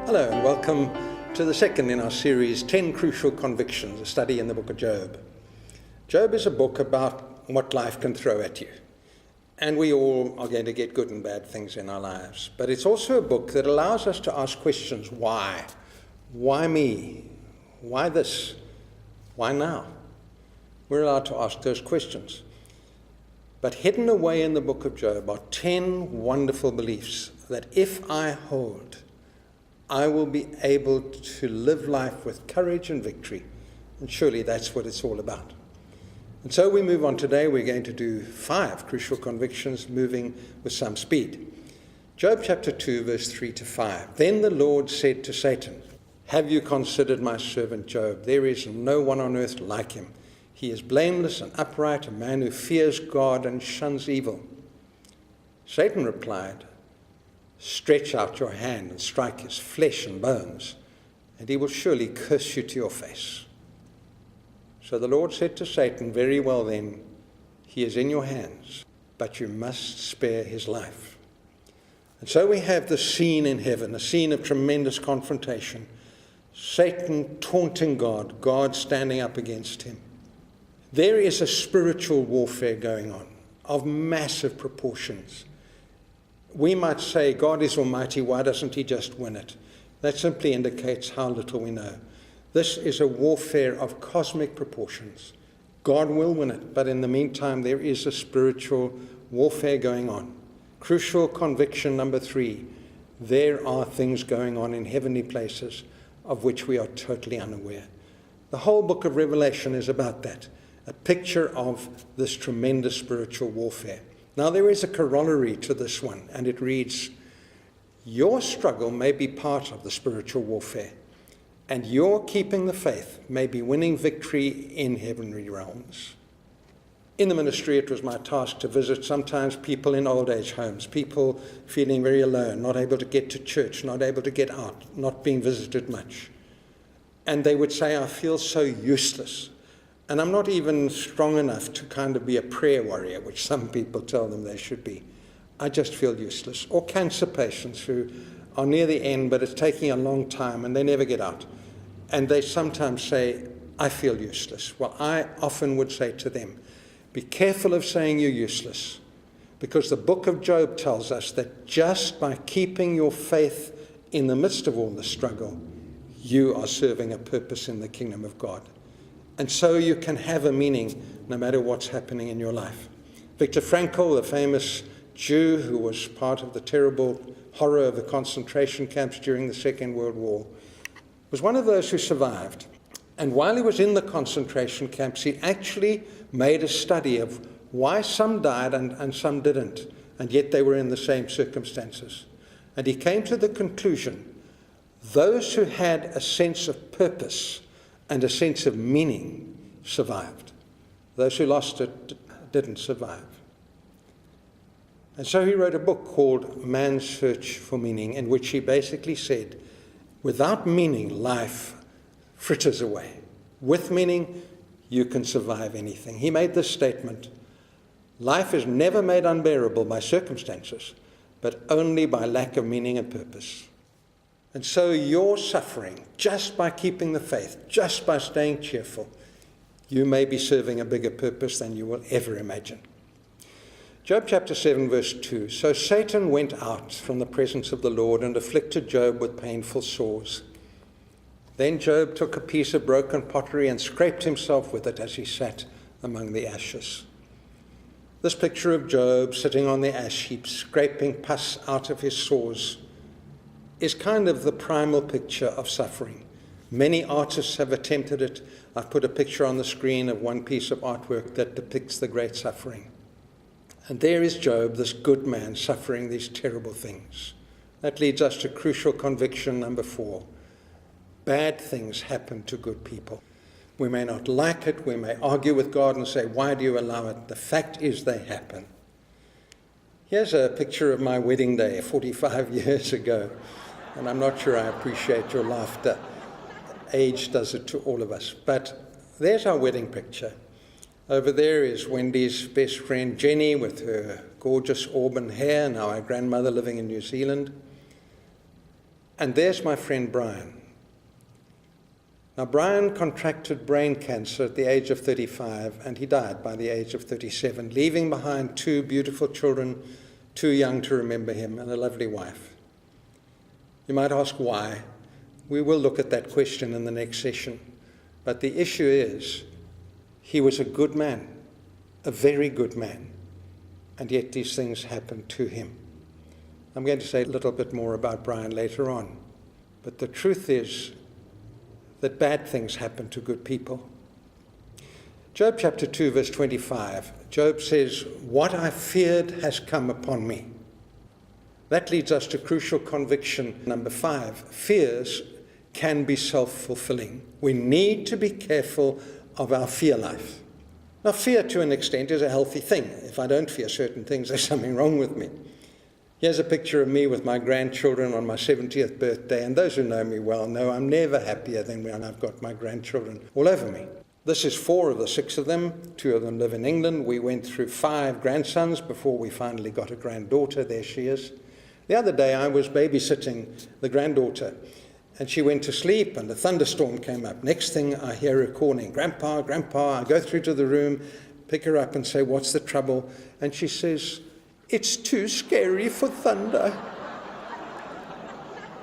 Hello and welcome to the second in our series, 10 Crucial Convictions, a study in the book of Job. Job is a book about what life can throw at you. And we all are going to get good and bad things in our lives. But it's also a book that allows us to ask questions. Why? Why me? Why this? Why now? We're allowed to ask those questions. But hidden away in the book of Job are 10 wonderful beliefs that if I hold, I will be able to live life with courage and victory. And surely that's what it's all about. And so we move on today. We're going to do 5 crucial convictions, moving with some speed. Job chapter 2, verse 3 to 5. Then the Lord said to Satan, "Have you considered my servant Job? There is no one on earth like him. He is blameless and upright, a man who fears God and shuns evil." Satan replied, "Stretch out your hand and strike his flesh and bones, and he will surely curse you to your face." So the Lord said to Satan, "Very well then, he is in your hands, but you must spare his life." And so we have the scene in heaven, a scene of tremendous confrontation. Satan taunting God, God standing up against him. There is a spiritual warfare going on of massive proportions. We might say, God is almighty, why doesn't he just win it? That simply indicates how little we know. This is a warfare of cosmic proportions. God will win it, but in the meantime, there is a spiritual warfare going on. Crucial conviction number 3, there are things going on in heavenly places of which we are totally unaware. The whole book of Revelation is about that, a picture of this tremendous spiritual warfare. Now, there is a corollary to this one, and it reads, your struggle may be part of the spiritual warfare, and your keeping the faith may be winning victory in heavenly realms. In the ministry, it was my task to visit sometimes people in old age homes, people feeling very alone, not able to get to church, not able to get out, not being visited much. And they would say, "I feel so useless. And I'm not even strong enough to kind of be a prayer warrior," which some people tell them they should be. "I just feel useless." Or cancer patients who are near the end, but it's taking a long time and they never get out. And they sometimes say, "I feel useless." Well, I often would say to them, be careful of saying you're useless, because the book of Job tells us that just by keeping your faith in the midst of all the struggle, you are serving a purpose in the kingdom of God. And so you can have a meaning no matter what's happening in your life. Viktor Frankl, the famous Jew who was part of the terrible horror of the concentration camps during the Second World War, was one of those who survived. And while he was in the concentration camps, he actually made a study of why some died and some didn't, and yet they were in the same circumstances. And he came to the conclusion, those who had a sense of purpose and a sense of meaning survived. Those who lost it didn't survive. And so he wrote a book called Man's Search for Meaning, in which he basically said, without meaning, life fritters away. With meaning, you can survive anything. He made this statement, life is never made unbearable by circumstances, but only by lack of meaning and purpose. And so your suffering, just by keeping the faith, just by staying cheerful, you may be serving a bigger purpose than you will ever imagine. Job chapter 7, verse 2. So Satan went out from the presence of the Lord and afflicted Job with painful sores. Then Job took a piece of broken pottery and scraped himself with it as he sat among the ashes. This picture of Job sitting on the ash heap, scraping pus out of his sores, is kind of the primal picture of suffering. Many artists have attempted it. I've put a picture on the screen of one piece of artwork that depicts the great suffering. And there is Job, this good man, suffering these terrible things. That leads us to crucial conviction number 4. Bad things happen to good people. We may not like it. We may argue with God and say, why do you allow it? The fact is they happen. Here's a picture of my wedding day 45 years ago. And I'm not sure I appreciate your laughter. Age does it to all of us. But there's our wedding picture. Over there is Wendy's best friend Jenny with her gorgeous auburn hair, now our grandmother living in New Zealand. And there's my friend Brian. Now, Brian contracted brain cancer at the age of 35, and he died by the age of 37, leaving behind 2 beautiful children, too young to remember him, and a lovely wife. You might ask why. We will look at that question in the next session. But the issue is, he was a good man, a very good man, and yet these things happened to him. I'm going to say a little bit more about Brian later on. But the truth is that bad things happen to good people. Job chapter 2, verse 25, Job says, "What I feared has come upon me." That leads us to crucial conviction number 5. Fears can be self-fulfilling. We need to be careful of our fear life. Now, fear to an extent is a healthy thing. If I don't fear certain things, there's something wrong with me. Here's a picture of me with my grandchildren on my 70th birthday, and those who know me well know I'm never happier than when I've got my grandchildren all over me. This is 4 of the 6 of them. 2 of them live in England. We went through 5 grandsons before we finally got a granddaughter. There she is. The other day I was babysitting the granddaughter, and she went to sleep, and a thunderstorm came up. Next thing I hear her calling, "Grandpa, Grandpa." I go through to the room, pick her up and say, "What's the trouble?" And she says, "It's too scary for thunder."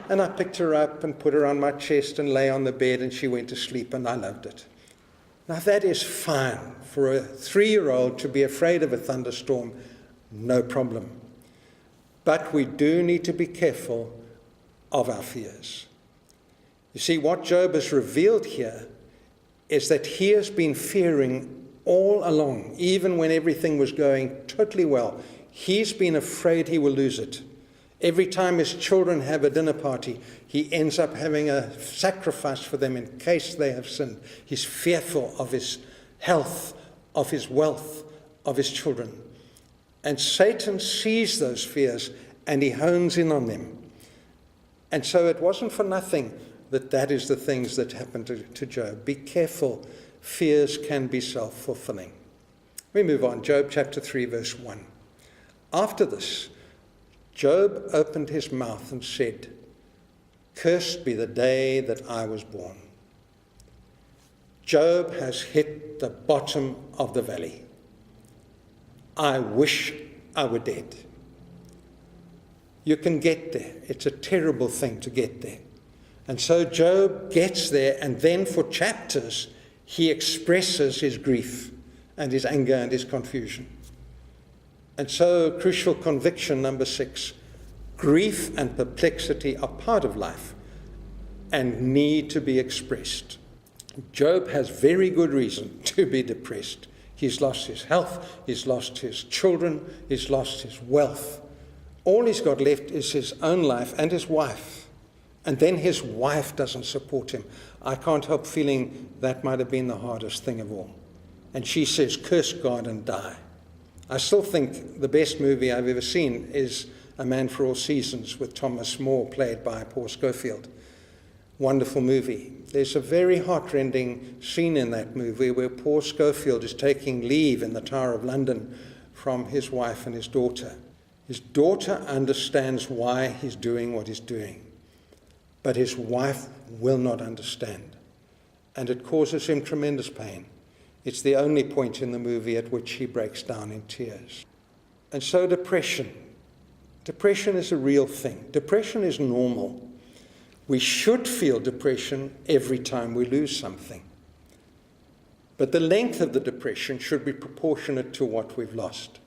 And I picked her up and put her on my chest and lay on the bed, and she went to sleep, and I loved it. Now that is fine for a 3-year-old to be afraid of a thunderstorm, no problem. But we do need to be careful of our fears. You see, what Job has revealed here is that he has been fearing all along, even when everything was going totally well. He's been afraid he will lose it. Every time his children have a dinner party, he ends up having a sacrifice for them in case they have sinned. He's fearful of his health, of his wealth, of his children. And Satan sees those fears and he hones in on them. And so it wasn't for nothing that is the things that happened to Job. Be careful. Fears can be self-fulfilling. We move on. Job chapter 3, verse 1. After this, Job opened his mouth and said, "Cursed be the day that I was born." Job has hit the bottom of the valley. I wish I were dead. You can get there. It's a terrible thing to get there. And so Job gets there, and then for chapters, he expresses his grief and his anger and his confusion. And so, crucial conviction number 6, grief and perplexity are part of life and need to be expressed. Job has very good reason to be depressed. He's lost his health, he's lost his children, he's lost his wealth. All he's got left is his own life and his wife. And then his wife doesn't support him. I can't help feeling that might have been the hardest thing of all. And she says, "Curse God and die." I still think the best movie I've ever seen is A Man for All Seasons with Thomas More, played by Paul Scofield. Wonderful movie. There's a very heartrending scene in that movie where Paul Scofield is taking leave in the Tower of London from his wife and his daughter. His daughter understands why he's doing what he's doing, but his wife will not understand, and it causes him tremendous pain. It's the only point in the movie at which he breaks down in tears. And so depression. Depression is a real thing. Depression is normal. We should feel depression every time we lose something. But the length of the depression should be proportionate to what we've lost.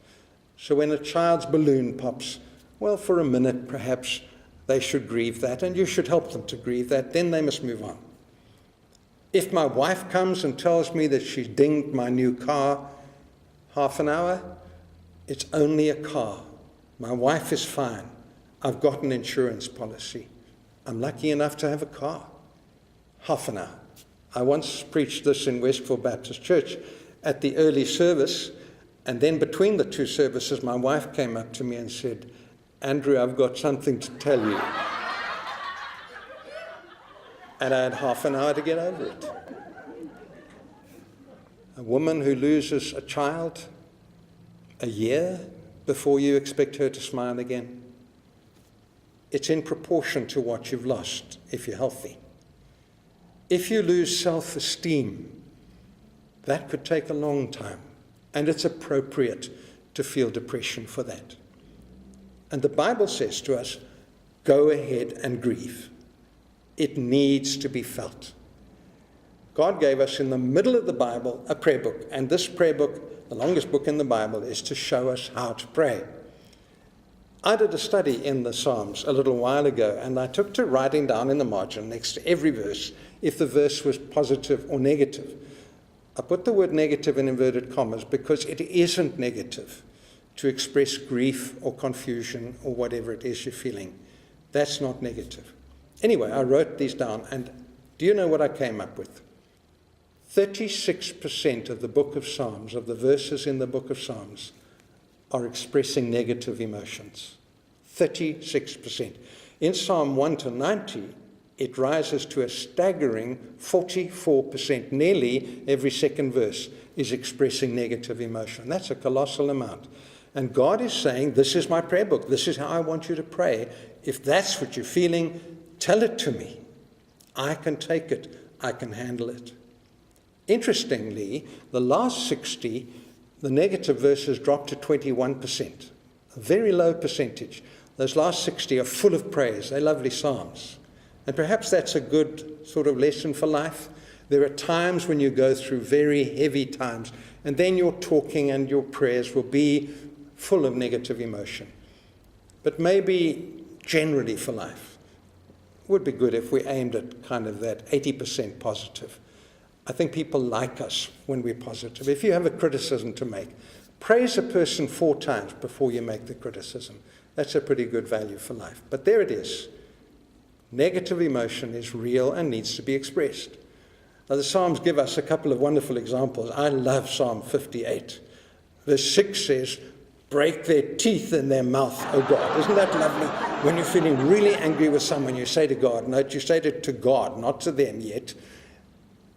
So when a child's balloon pops, well, for a minute perhaps they should grieve that, and you should help them to grieve that, then they must move on. If my wife comes and tells me that she's dinged my new car half an hour, it's only a car. My wife is fine. I've got an insurance policy. I'm lucky enough to have a car. Half an hour. I once preached this in Westville Baptist Church at the early service, and then between the 2 services, my wife came up to me and said, "Andrew, I've got something to tell you." And I had half an hour to get over it. A woman who loses a child a year before you expect her to smile again. It's in proportion to what you've lost if you're healthy. If you lose self-esteem, that could take a long time, and it's appropriate to feel depression for that. And the Bible says to us, go ahead and grieve. It needs to be felt. God gave us in the middle of the Bible a prayer book, and this prayer book, the longest book in the Bible, is to show us how to pray. I did a study in the Psalms a little while ago, and I took to writing down in the margin next to every verse if the verse was positive or negative. I put the word negative in inverted commas because it isn't negative to express grief or confusion or whatever it is you're feeling. That's not negative. Anyway, I wrote these down, and do you know what I came up with? 36% of the book of Psalms, of the verses in the book of Psalms, are expressing negative emotions. 36%. In Psalm 1 to 90, it rises to a staggering 44%. Nearly every second verse is expressing negative emotion. That's a colossal amount. And God is saying, this is my prayer book. This is how I want you to pray. If that's what you're feeling, tell it to me. I can take it. I can handle it. Interestingly, the last 60, the negative verses dropped to 21%. A very low percentage. Those last 60 are full of praise. They're lovely psalms. And perhaps that's a good sort of lesson for life. There are times when you go through very heavy times, and then your talking and your prayers will be full of negative emotion. But maybe generally for life, it would be good if we aimed at kind of that 80% positive. I think people like us when we're positive. If you have a criticism to make, praise a person 4 times before you make the criticism. That's a pretty good value for life. But there it is. Negative emotion is real and needs to be expressed. Now, the Psalms give us a couple of wonderful examples. I love Psalm 58. Verse 6 says, break their teeth in their mouth, O God. Isn't that lovely? When you're feeling really angry with someone, you say to God, note, you say it to God, not to them yet,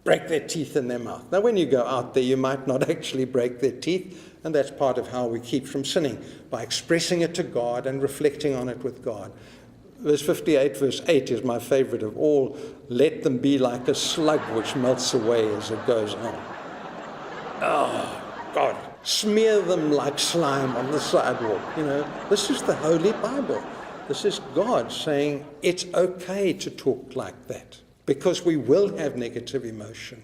break their teeth in their mouth. Now, when you go out there, you might not actually break their teeth, and that's part of how we keep from sinning, by expressing it to God and reflecting on it with God. Verse 58, verse 8 is my favorite of all. Let them be like a slug which melts away as it goes on. Oh, God. Smear them like slime on the sidewalk. You know, this is the Holy Bible. This is God saying it's okay to talk like that because we will have negative emotion.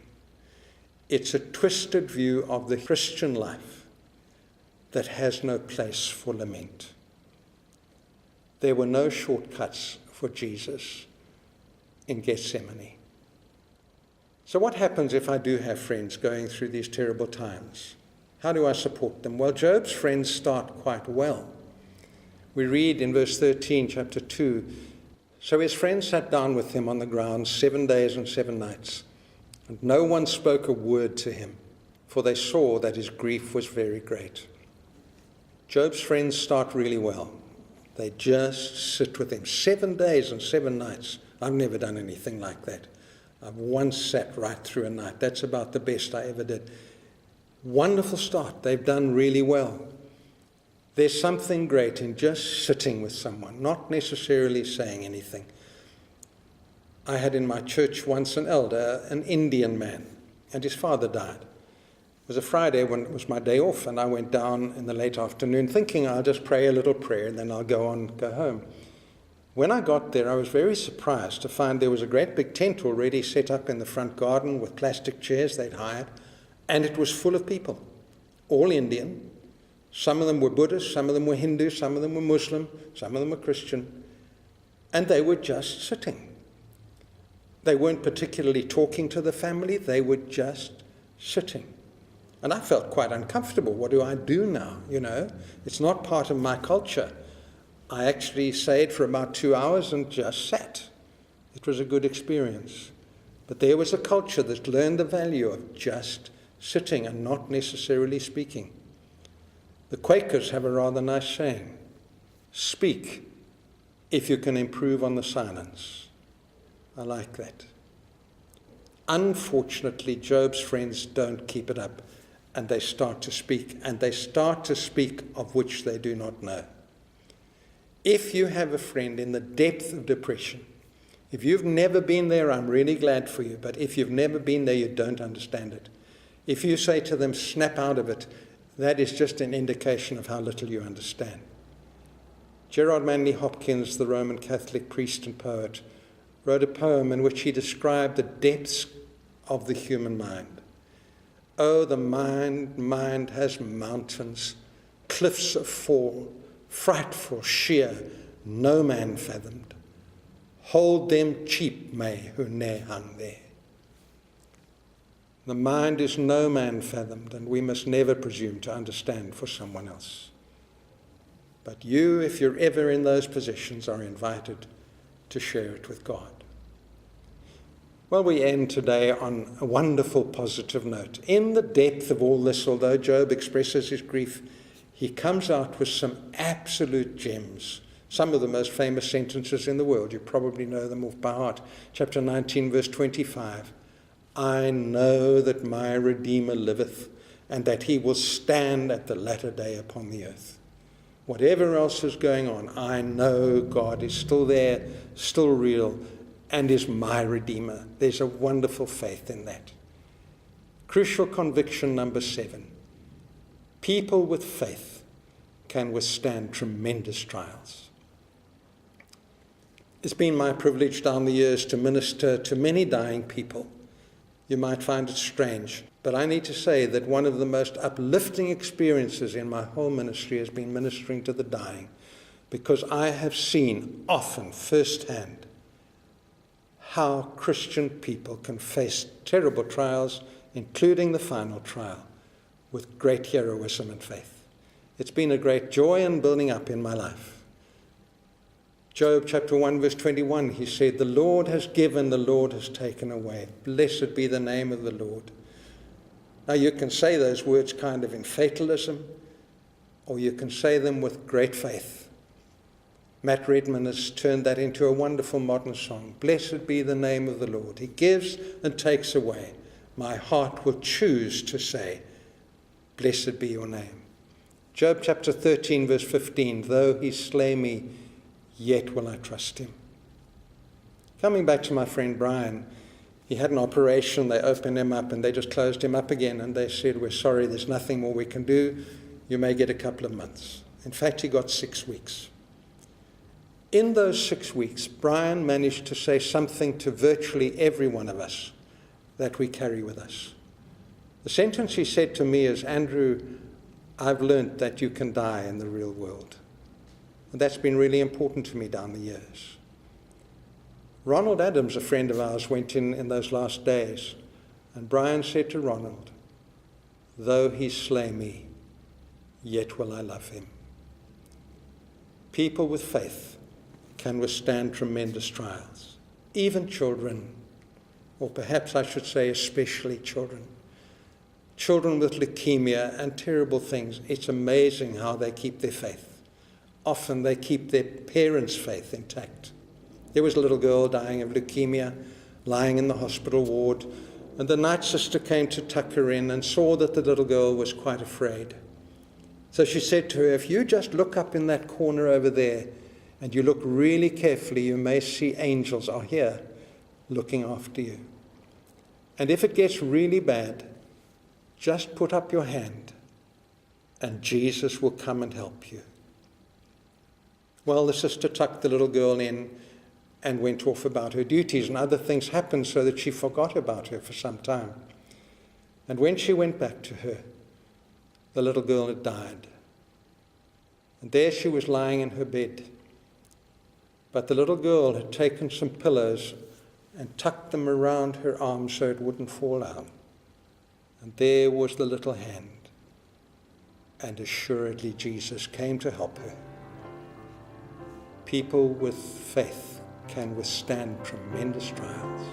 It's a twisted view of the Christian life that has no place for lament. There were no shortcuts for Jesus in Gethsemane. So what happens if I do have friends going through these terrible times? How do I support them? Well, Job's friends start quite well. We read in verse 13, chapter 2, so his friends sat down with him on the ground 7 days and 7 nights, and no one spoke a word to him, for they saw that his grief was very great. Job's friends start really well. They just sit with him 7 days and 7 nights. I've never done anything like that. I've once sat right through a night. That's about the best I ever did. Wonderful start. They've done really well. There's something great in just sitting with someone, not necessarily saying anything. I had in my church once an elder, an Indian man, and his father died. It was a Friday when it was my day off, and I went down in the late afternoon thinking I'll just pray a little prayer and then I'll go home. When I got there, I was very surprised to find there was a great big tent already set up in the front garden with plastic chairs they'd hired, and it was full of people, all Indian. Some of them were Buddhist, some of them were Hindu, some of them were Muslim, some of them were Christian, and they were just sitting. They weren't particularly talking to the family, they were just sitting. And I felt quite uncomfortable. What do I do now? You know, it's not part of my culture. I actually stayed for about 2 hours and just sat. It was a good experience. But there was a culture that learned the value of just sitting and not necessarily speaking. The Quakers have a rather nice saying, speak if you can improve on the silence. I like that. Unfortunately, Job's friends don't keep it up. And they start to speak, and they start to speak of which they do not know. If you have a friend in the depth of depression, if you've never been there, I'm really glad for you. But if you've never been there, you don't understand it. If you say to them, snap out of it, that is just an indication of how little you understand. Gerard Manley Hopkins, the Roman Catholic priest and poet, wrote a poem in which he described the depths of the human mind. Oh, the mind has mountains, cliffs of fall, frightful, sheer, no man fathomed. Hold them cheap, may, who ne'er hung there. The mind is no man fathomed, and we must never presume to understand for someone else. But you, if you're ever in those positions, are invited to share it with God. Well, we end today on a wonderful positive note. In the depth of all this, although Job expresses his grief, he comes out with some absolute gems. Some of the most famous sentences in the world. You probably know them off by heart. Chapter 19, verse 25. I know that my Redeemer liveth, and that he will stand at the latter day upon the earth. Whatever else is going on, I know God is still there, still real, and is my Redeemer. There's a wonderful faith in that. Crucial conviction number 7. People with faith can withstand tremendous trials. It's been my privilege down the years to minister to many dying people. You might find it strange, but I need to say that one of the most uplifting experiences in my whole ministry has been ministering to the dying, because I have seen often firsthand how Christian people can face terrible trials, including the final trial, with great heroism and faith. It's been a great joy and building up in my life. Job chapter 1, verse 21, he said, the Lord has given, the Lord has taken away. Blessed be the name of the Lord. Now you can say those words kind of in fatalism, or you can say them with great faith. Matt Redman has turned that into a wonderful modern song. Blessed be the name of the Lord. He gives and takes away. My heart will choose to say, blessed be your name. Job chapter 13, verse 15, though he slay me, yet will I trust him. Coming back to my friend Brian, he had an operation, they opened him up and they just closed him up again and they said, we're sorry, there's nothing more we can do. You may get a couple of months. In fact, he got 6 weeks. In those 6 weeks, Brian managed to say something to virtually every one of us that we carry with us. The sentence he said to me is, Andrew, I've learned that you can die in the real world. And that's been really important to me down the years. Ronald Adams, a friend of ours, went in those last days, and Brian said to Ronald, though he slay me, yet will I love him. People with faith can withstand tremendous trials, even children, or perhaps I should say especially children. Children with leukemia and terrible things, it's amazing how they keep their faith. Often they keep their parents' faith intact. There was a little girl dying of leukemia, lying in the hospital ward, and the night sister came to tuck her in and saw that the little girl was quite afraid. So she said to her, if you just look up in that corner over there, and you look really carefully, you may see angels are here looking after you. And if it gets really bad, just put up your hand, and Jesus will come and help you. Well, the sister tucked the little girl in and went off about her duties, and other things happened so that she forgot about her for some time. And when she went back to her, the little girl had died. And there she was lying in her bed. But the little girl had taken some pillows and tucked them around her arms so it wouldn't fall out. And there was the little hand. And assuredly Jesus came to help her. People with faith can withstand tremendous trials.